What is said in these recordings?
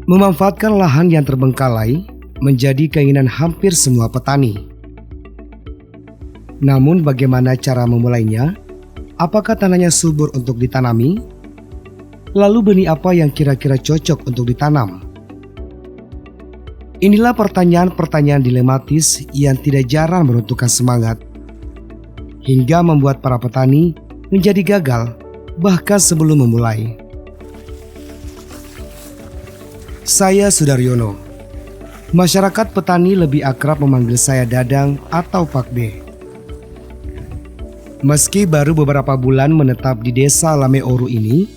Memanfaatkan lahan yang terbengkalai menjadi keinginan hampir semua petani. Namun bagaimana cara memulainya? Apakah tanahnya subur untuk ditanami? Lalu benih apa yang kira-kira cocok untuk ditanam? Inilah pertanyaan-pertanyaan dilematis yang tidak jarang meruntuhkan semangat, hingga membuat para petani menjadi gagal bahkan sebelum memulai. Saya Sudaryono. Masyarakat petani lebih akrab memanggil saya Dadang atau Pak B. Meski baru beberapa bulan menetap di desa Lameoru ini,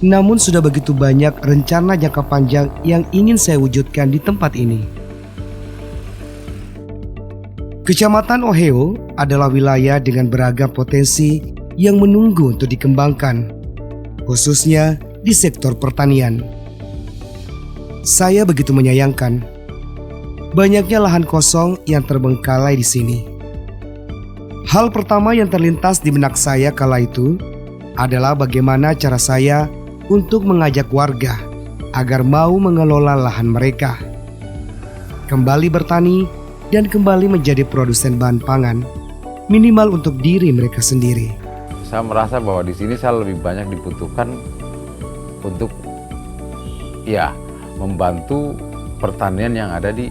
namun sudah begitu banyak rencana jangka panjang yang ingin saya wujudkan di tempat ini. Kecamatan Oheo adalah wilayah dengan beragam potensi yang menunggu untuk dikembangkan, khususnya di sektor pertanian. Saya begitu menyayangkan banyaknya lahan kosong yang terbengkalai di sini. Hal pertama yang terlintas di benak saya kala itu adalah bagaimana cara saya untuk mengajak warga agar mau mengelola lahan mereka, kembali bertani dan kembali menjadi produsen bahan pangan, minimal untuk diri mereka sendiri. Saya merasa bahwa di sini saya lebih banyak dibutuhkan untuk membantu pertanian yang ada di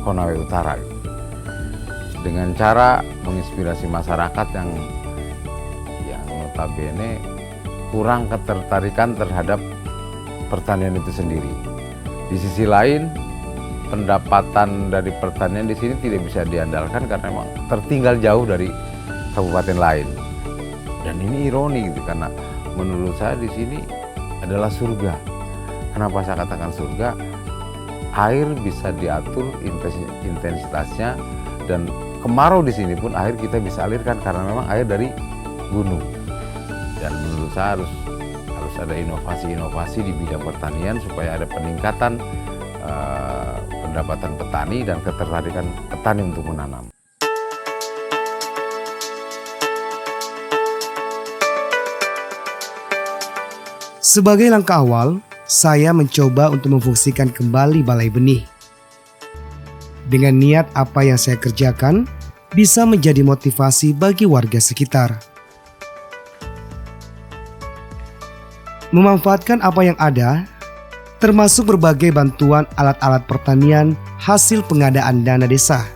Konawe Utara, dengan cara menginspirasi masyarakat yang notabene kurang ketertarikan terhadap pertanian itu sendiri. Di sisi lain, pendapatan dari pertanian di sini tidak bisa diandalkan karena memang tertinggal jauh dari kabupaten lain. Dan ini ironi gitu, karena menurut saya di sini adalah surga. Kenapa saya katakan surga? Air bisa diatur intensitasnya, dan kemarau di sini pun air kita bisa alirkan karena memang air dari gunung. Dan menurut saya harus ada inovasi-inovasi di bidang pertanian supaya ada peningkatan pendapatan petani dan ketertarikan petani untuk menanam. Sebagai langkah awal, saya mencoba untuk memfungsikan kembali balai benih. Dengan niat apa yang saya kerjakan bisa menjadi motivasi bagi warga sekitar. Memanfaatkan apa yang ada, termasuk berbagai bantuan alat-alat pertanian hasil pengadaan dana desa,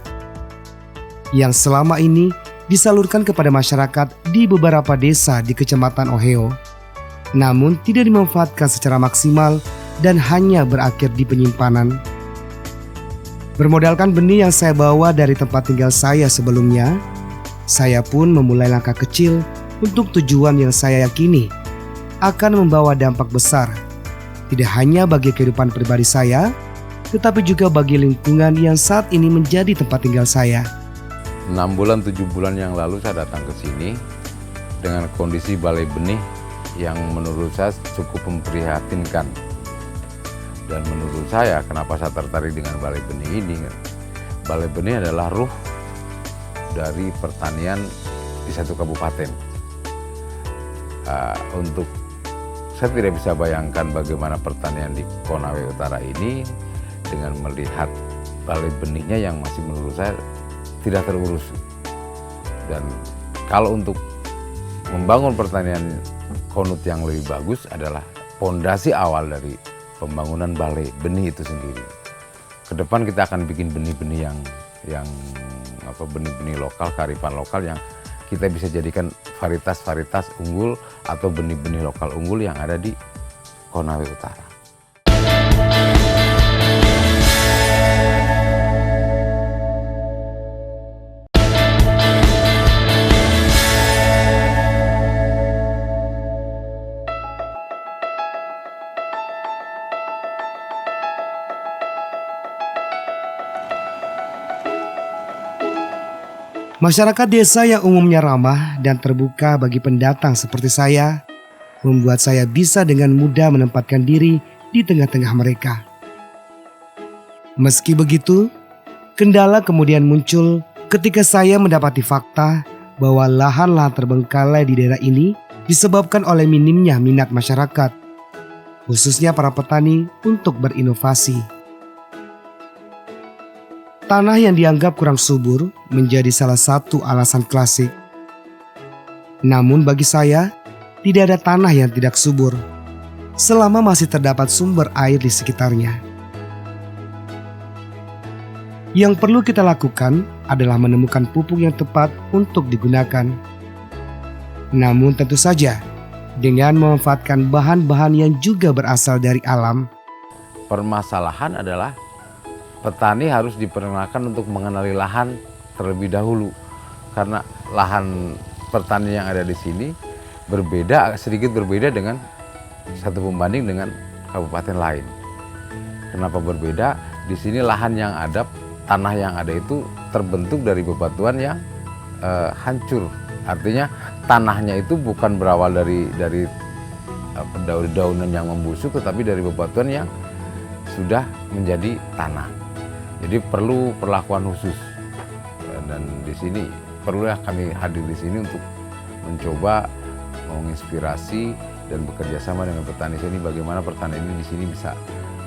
yang selama ini disalurkan kepada masyarakat di beberapa desa di Kecamatan Oheo, namun tidak dimanfaatkan secara maksimal dan hanya berakhir di penyimpanan. Bermodalkan benih yang saya bawa dari tempat tinggal saya sebelumnya, saya pun memulai langkah kecil untuk tujuan yang saya yakini akan membawa dampak besar, tidak hanya bagi kehidupan pribadi saya, tetapi juga bagi lingkungan yang saat ini menjadi tempat tinggal saya. 6 bulan, 7 bulan yang lalu saya datang ke sini dengan kondisi balai benih yang menurut saya cukup memprihatinkan. Dan menurut saya, kenapa saya tertarik dengan balai benih ini? Balai benih adalah ruh dari pertanian di satu kabupaten. Saya tidak bisa bayangkan bagaimana pertanian di Konawe Utara ini dengan melihat balai benihnya yang masih menurut saya tidak terurus. Dan kalau untuk membangun pertanian konut yang lebih bagus adalah pondasi awal dari pembangunan balai benih itu sendiri. Kedepan kita akan bikin benih-benih yang benih-benih lokal, kearifan lokal yang kita bisa jadikan varietas-varietas unggul atau benih-benih lokal unggul yang ada di Konawe Utara. Masyarakat desa yang umumnya ramah dan terbuka bagi pendatang seperti saya, membuat saya bisa dengan mudah menempatkan diri di tengah-tengah mereka. Meski begitu, kendala kemudian muncul ketika saya mendapati fakta bahwa lahan-lahan terbengkalai di daerah ini disebabkan oleh minimnya minat masyarakat, khususnya para petani untuk berinovasi. Tanah yang dianggap kurang subur menjadi salah satu alasan klasik. Namun bagi saya, tidak ada tanah yang tidak subur selama masih terdapat sumber air di sekitarnya. Yang perlu kita lakukan adalah menemukan pupuk yang tepat untuk digunakan. Namun tentu saja, dengan memanfaatkan bahan-bahan yang juga berasal dari alam. Permasalahan adalah petani harus diperkenalkan untuk mengenali lahan terlebih dahulu. Karena lahan pertanian yang ada di sini sedikit berbeda dengan satu pembanding dengan kabupaten lain. Kenapa berbeda? Di sini lahan yang ada, tanah yang ada itu terbentuk dari bebatuan yang hancur. Artinya tanahnya itu bukan berawal dari daun-daunan yang membusuk, tetapi dari bebatuan yang sudah menjadi tanah. Jadi perlu perlakuan khusus, dan di sini perlulah kami hadir di sini untuk mencoba menginspirasi dan bekerja sama dengan petani sini bagaimana pertanian ini di sini bisa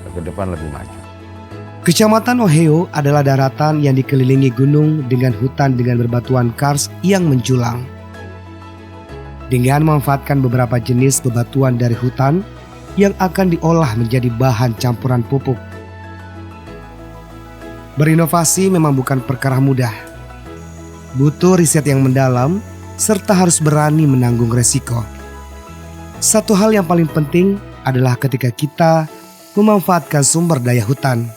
ke depan lebih maju. Kecamatan Oheo adalah daratan yang dikelilingi gunung dengan hutan dengan berbatuan kars yang menjulang. Dengan memanfaatkan beberapa jenis bebatuan dari hutan yang akan diolah menjadi bahan campuran pupuk. Berinovasi memang bukan perkara mudah. Butuh riset yang mendalam serta harus berani menanggung resiko. Satu hal yang paling penting adalah ketika kita memanfaatkan sumber daya hutan.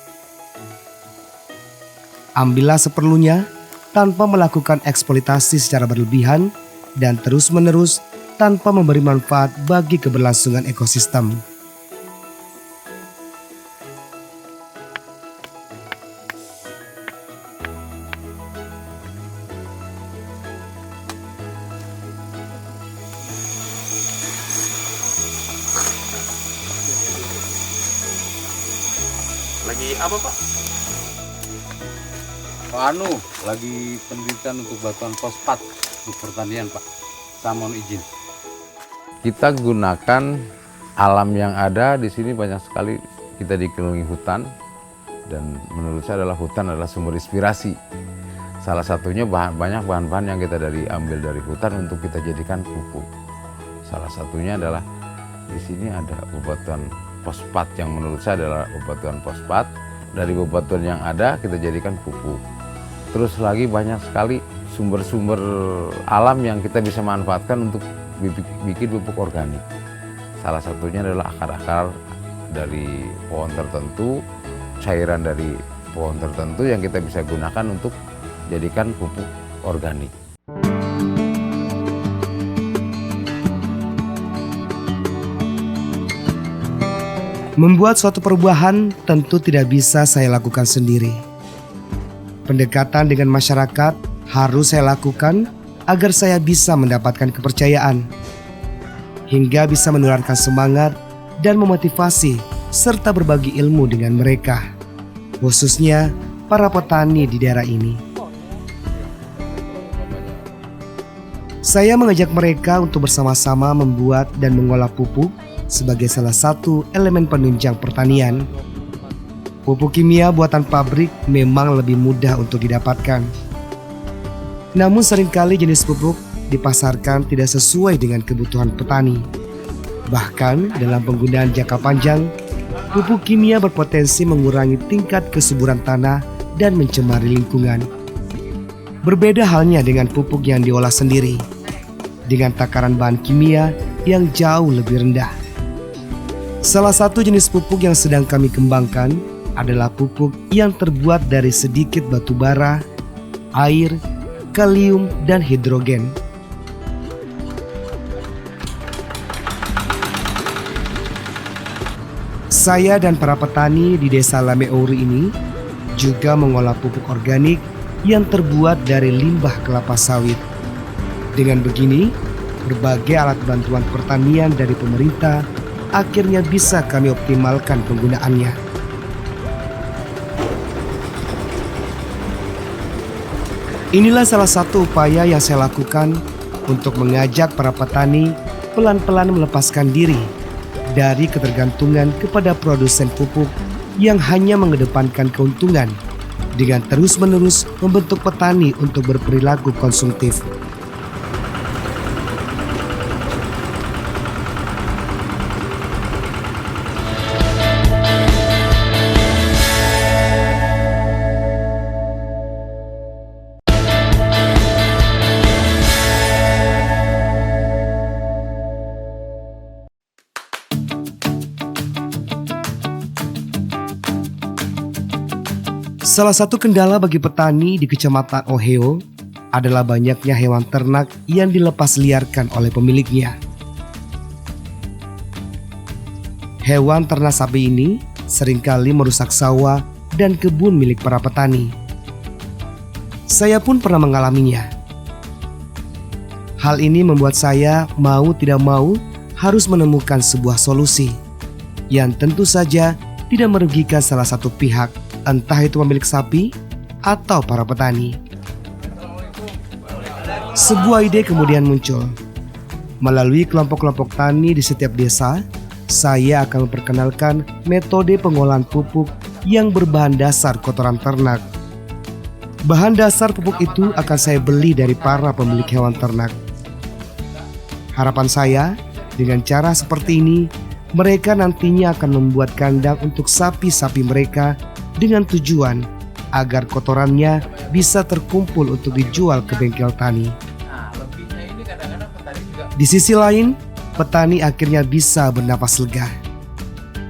Ambillah seperlunya tanpa melakukan eksploitasi secara berlebihan dan terus-menerus tanpa memberi manfaat bagi keberlangsungan ekosistem. Lagi apa, Pak? Lagi penelitian untuk batuan fosfat untuk pertanian, Pak. Saya mohon izin. Kita gunakan alam yang ada di sini, banyak sekali kita dikelilingi hutan, dan menurut saya hutan adalah sumber inspirasi. Salah satunya banyak bahan-bahan yang kita ambil dari hutan untuk kita jadikan pupuk. Salah satunya adalah di sini ada bebatuan fosfat yang menurut saya adalah bebatuan fosfat. Dari bebatuan yang ada kita jadikan pupuk. Terus lagi banyak sekali sumber-sumber alam yang kita bisa manfaatkan untuk bikin pupuk organik. Salah satunya adalah akar-akar dari pohon tertentu, cairan dari pohon tertentu yang kita bisa gunakan untuk jadikan pupuk organik. Membuat suatu perubahan tentu tidak bisa saya lakukan sendiri. Pendekatan dengan masyarakat harus saya lakukan agar saya bisa mendapatkan kepercayaan, hingga bisa menularkan semangat dan memotivasi serta berbagi ilmu dengan mereka, khususnya para petani di daerah ini. Saya mengajak mereka untuk bersama-sama membuat dan mengolah pupuk sebagai salah satu elemen penunjang pertanian. Pupuk kimia buatan pabrik memang lebih mudah untuk didapatkan. Namun seringkali jenis pupuk dipasarkan tidak sesuai dengan kebutuhan petani. Bahkan dalam penggunaan jangka panjang, pupuk kimia berpotensi mengurangi tingkat kesuburan tanah dan mencemari lingkungan. Berbeda halnya dengan pupuk yang diolah sendiri, dengan takaran bahan kimia yang jauh lebih rendah. Salah satu jenis pupuk yang sedang kami kembangkan adalah pupuk yang terbuat dari sedikit batu bara, air, kalium, dan hidrogen. Saya dan para petani di desa Lameouri ini juga mengolah pupuk organik yang terbuat dari limbah kelapa sawit. Dengan begini, berbagai alat bantuan pertanian dari pemerintah akhirnya bisa kami optimalkan penggunaannya. Inilah salah satu upaya yang saya lakukan untuk mengajak para petani pelan-pelan melepaskan diri dari ketergantungan kepada produsen pupuk yang hanya mengedepankan keuntungan dengan terus-menerus membentuk petani untuk berperilaku konsumtif. Salah satu kendala bagi petani di Kecamatan Oheo adalah banyaknya hewan ternak yang dilepas liarkan oleh pemiliknya. Hewan ternak sapi ini seringkali merusak sawah dan kebun milik para petani. Saya pun pernah mengalaminya. Hal ini membuat saya mau tidak mau harus menemukan sebuah solusi yang tentu saja tidak merugikan salah satu pihak, entah itu pemilik sapi atau para petani. Sebuah ide kemudian muncul. Melalui kelompok-kelompok tani di setiap desa, saya akan memperkenalkan metode pengolahan pupuk yang berbahan dasar kotoran ternak. Bahan dasar pupuk itu akan saya beli dari para pemilik hewan ternak. Harapan saya, dengan cara seperti ini, mereka nantinya akan membuat kandang untuk sapi-sapi mereka dengan tujuan agar kotorannya bisa terkumpul untuk dijual ke bengkel tani. Di sisi lain, petani akhirnya bisa bernapas lega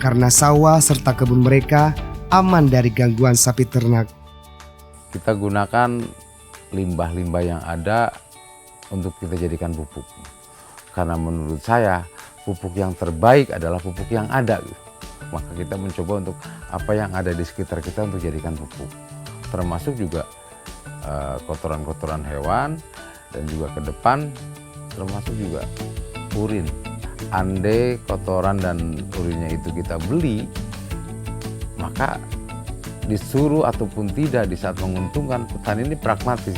karena sawah serta kebun mereka aman dari gangguan sapi ternak. Kita gunakan limbah-limbah yang ada untuk kita jadikan pupuk. Karena menurut saya pupuk yang terbaik adalah pupuk yang ada. Maka kita mencoba untuk apa yang ada di sekitar kita untuk jadikan pupuk. Termasuk juga kotoran-kotoran hewan dan juga ke depan termasuk juga urin. Andai kotoran dan urinnya itu kita beli, maka disuruh ataupun tidak di saat menguntungkan, petani ini pragmatis.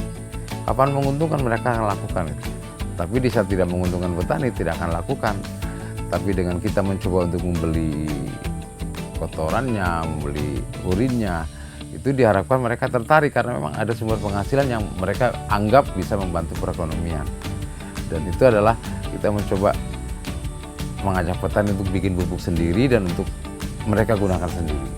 Kapan menguntungkan mereka akan lakukan itu. Tapi di saat tidak menguntungkan petani tidak akan lakukan. Tapi dengan kita mencoba untuk membeli kotorannya, membeli urinnya, itu diharapkan mereka tertarik karena memang ada sumber penghasilan yang mereka anggap bisa membantu perekonomian. Dan itu adalah kita mencoba mengajak petani untuk bikin pupuk sendiri dan untuk mereka gunakan sendiri.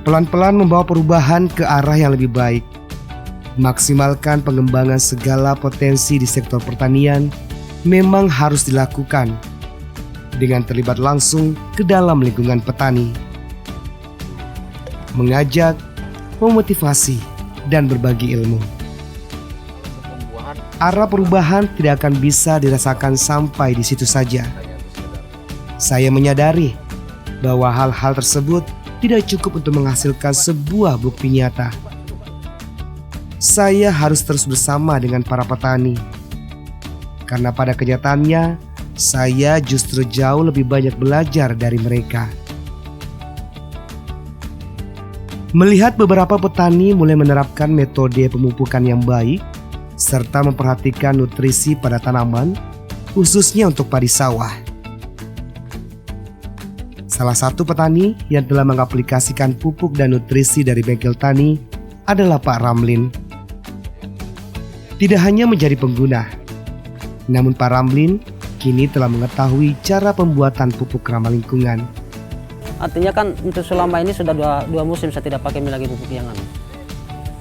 Pelan-pelan membawa perubahan ke arah yang lebih baik. Maksimalkan pengembangan segala potensi di sektor pertanian memang harus dilakukan dengan terlibat langsung ke dalam lingkungan petani. Mengajak, memotivasi, dan berbagi ilmu. Arah perubahan tidak akan bisa dirasakan sampai di situ saja. Saya menyadari bahwa hal-hal tersebut tidak cukup untuk menghasilkan sebuah bukti nyata. Saya harus terus bersama dengan para petani. Karena pada kenyataannya, saya justru jauh lebih banyak belajar dari mereka. Melihat beberapa petani mulai menerapkan metode pemupukan yang baik, serta memperhatikan nutrisi pada tanaman, khususnya untuk padi sawah. Salah satu petani yang telah mengaplikasikan pupuk dan nutrisi dari bengkel tani adalah Pak Ramlin. Tidak hanya menjadi pengguna, namun Pak Ramlin kini telah mengetahui cara pembuatan pupuk ramah lingkungan. Artinya kan untuk selama ini sudah dua musim saya tidak pakai lagi pupuk yang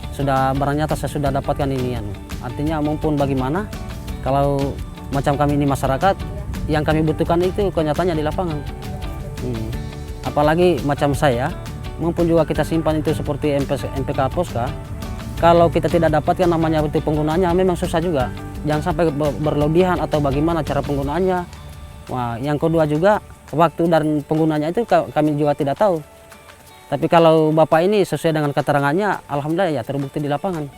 sudah barang nyata saya sudah dapatkan ini Artinya maupun bagaimana kalau macam kami ini masyarakat yang kami butuhkan itu kenyataannya di lapangan. Apalagi macam saya maupun juga kita simpan itu seperti NPK Poska. Kalau kita tidak dapatkan namanya itu penggunaannya memang susah juga. Jangan sampai berlebihan atau bagaimana cara penggunaannya. Wah, yang kedua juga waktu dan penggunaannya itu kami juga tidak tahu. Tapi kalau Bapak ini sesuai dengan keterangannya, alhamdulillah ya terbukti di lapangan.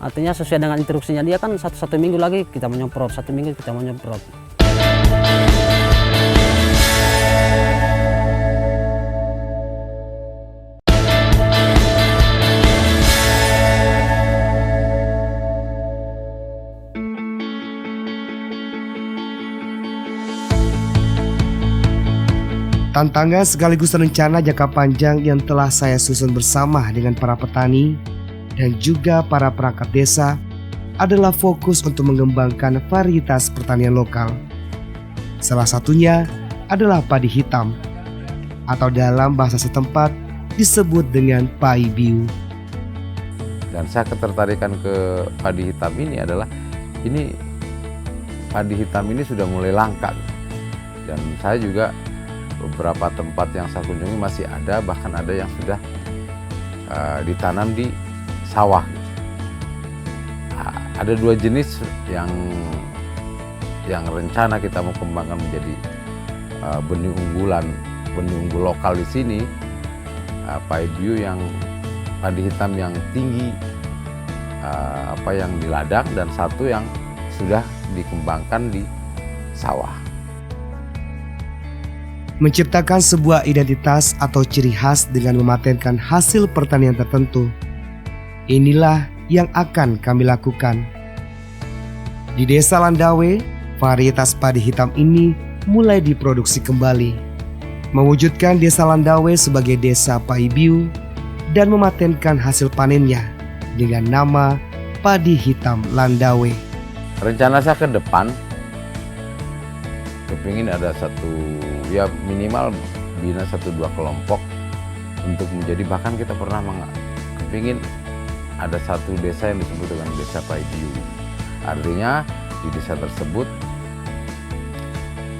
Artinya sesuai dengan instruksinya dia kan satu minggu lagi kita menyemprot, 1 minggu kita menyemprot. Tantangan sekaligus rencana jangka panjang yang telah saya susun bersama dengan para petani dan juga para perangkat desa adalah fokus untuk mengembangkan varietas pertanian lokal. Salah satunya adalah padi hitam, atau dalam bahasa setempat disebut dengan paibiu. Dan saya ketertarikan ke padi hitam ini adalah padi hitam ini sudah mulai langka. Dan saya juga beberapa tempat yang saya kunjungi masih ada, bahkan ada yang sudah ditanam di sawah. Ada 2 jenis yang rencana kita mau kembangkan menjadi benih unggulan, benih unggul lokal di sini. Paibiu yang padi hitam yang tinggi, yang di ladang, dan satu yang sudah dikembangkan di sawah. Menciptakan sebuah identitas atau ciri khas dengan mematenkan hasil pertanian tertentu, inilah yang akan kami lakukan. Di Desa Landawe, varietas padi hitam ini mulai diproduksi kembali, mewujudkan Desa Landawe sebagai desa paibiu dan mematenkan hasil panennya dengan nama padi hitam Landawe. Rencana saya ke depan, kepingin ada minimal bina 1-2 kelompok untuk menjadi, bahkan kita pernah kepingin ada satu desa yang disebut dengan desa paibiu. Artinya di desa tersebut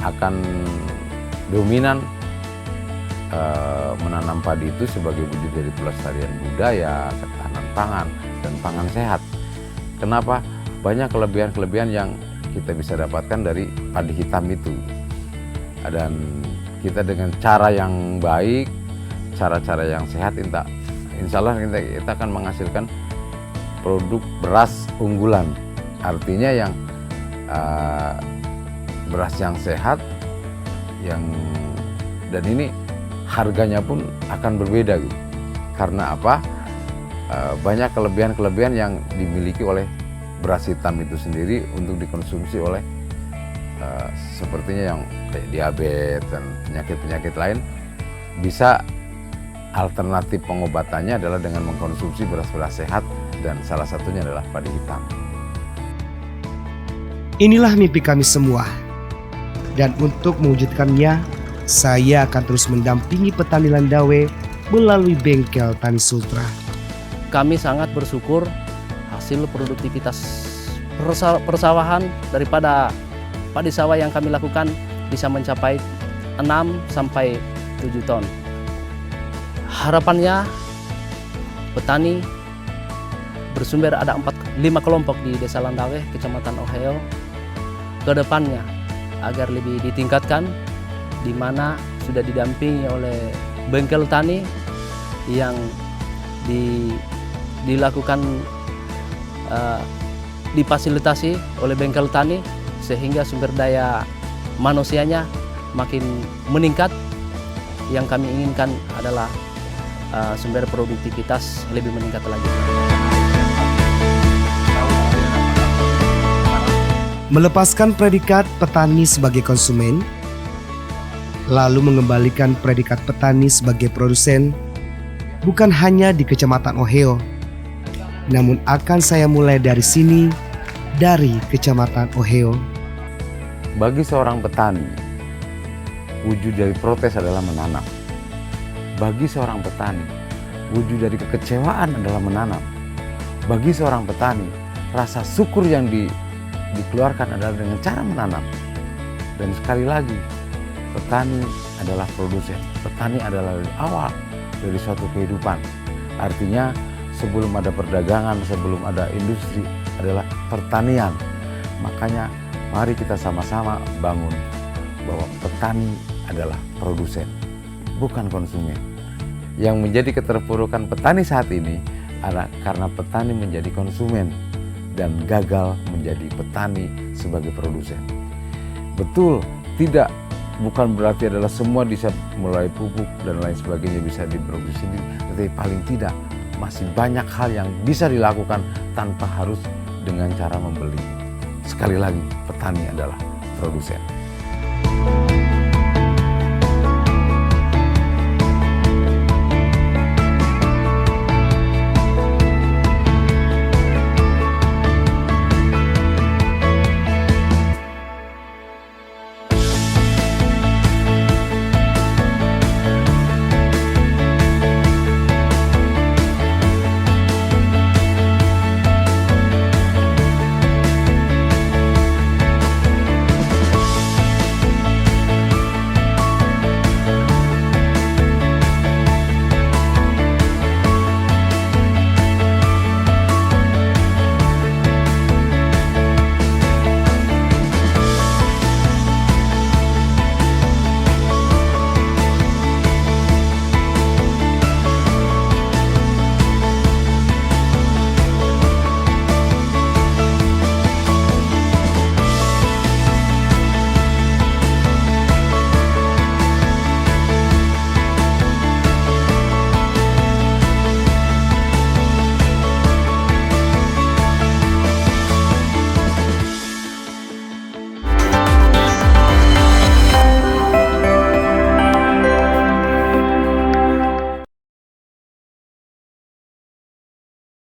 akan dominan menanam padi itu sebagai wujud dari pelestarian budaya, ketahanan pangan, dan pangan sehat. Kenapa? Banyak kelebihan-kelebihan yang kita bisa dapatkan dari padi hitam itu. Dan kita dengan cara yang baik, cara-cara yang sehat, insya Allah kita akan menghasilkan produk beras unggulan. Artinya yang beras yang sehat, dan ini harganya pun akan berbeda gitu. Karena apa? Banyak kelebihan-kelebihan yang dimiliki oleh beras hitam itu sendiri untuk dikonsumsi oleh sepertinya yang kayak diabetes dan penyakit-penyakit lain. Bisa alternatif pengobatannya adalah dengan mengkonsumsi beras-beras sehat, dan salah satunya adalah padi hitam. Inilah mimpi kami semua. Dan untuk mewujudkannya, saya akan terus mendampingi petani Landawe melalui bengkel Tani Sultra. Kami sangat bersyukur hasil produktivitas persawahan daripada padi sawah yang kami lakukan bisa mencapai 6-7 ton. Harapannya petani bersumber ada 5 kelompok di Desa Landawe, Kecamatan Oheo, ke depannya agar lebih ditingkatkan, di mana sudah didampingi oleh bengkel tani yang dilakukan difasilitasi oleh bengkel tani, sehingga sumber daya manusianya makin meningkat. Yang kami inginkan adalah sumber produktivitas lebih meningkat lagi. Melepaskan predikat petani sebagai konsumen, lalu mengembalikan predikat petani sebagai produsen, bukan hanya di Kecamatan Oheo, namun akan saya mulai dari sini, dari Kecamatan Oheo. Bagi seorang petani, wujud dari protes adalah menanam. Bagi seorang petani, wujud dari kekecewaan adalah menanam. Bagi seorang petani, rasa syukur yang dikeluarkan adalah dengan cara menanam. Dan sekali lagi, petani adalah produsen. Petani adalah dari awal dari suatu kehidupan. Artinya sebelum ada perdagangan, sebelum ada industri, adalah pertanian. Makanya mari kita sama-sama bangun bahwa petani adalah produsen, bukan konsumen. Yang menjadi keterpurukan petani saat ini adalah karena petani menjadi konsumen dan gagal menjadi petani sebagai produsen. Betul, bukan berarti adalah semua bisa mulai pupuk dan lain sebagainya bisa diproduksi sendiri, tetapi paling tidak masih banyak hal yang bisa dilakukan tanpa harus dengan cara membeli. Sekali lagi, petani adalah produsen.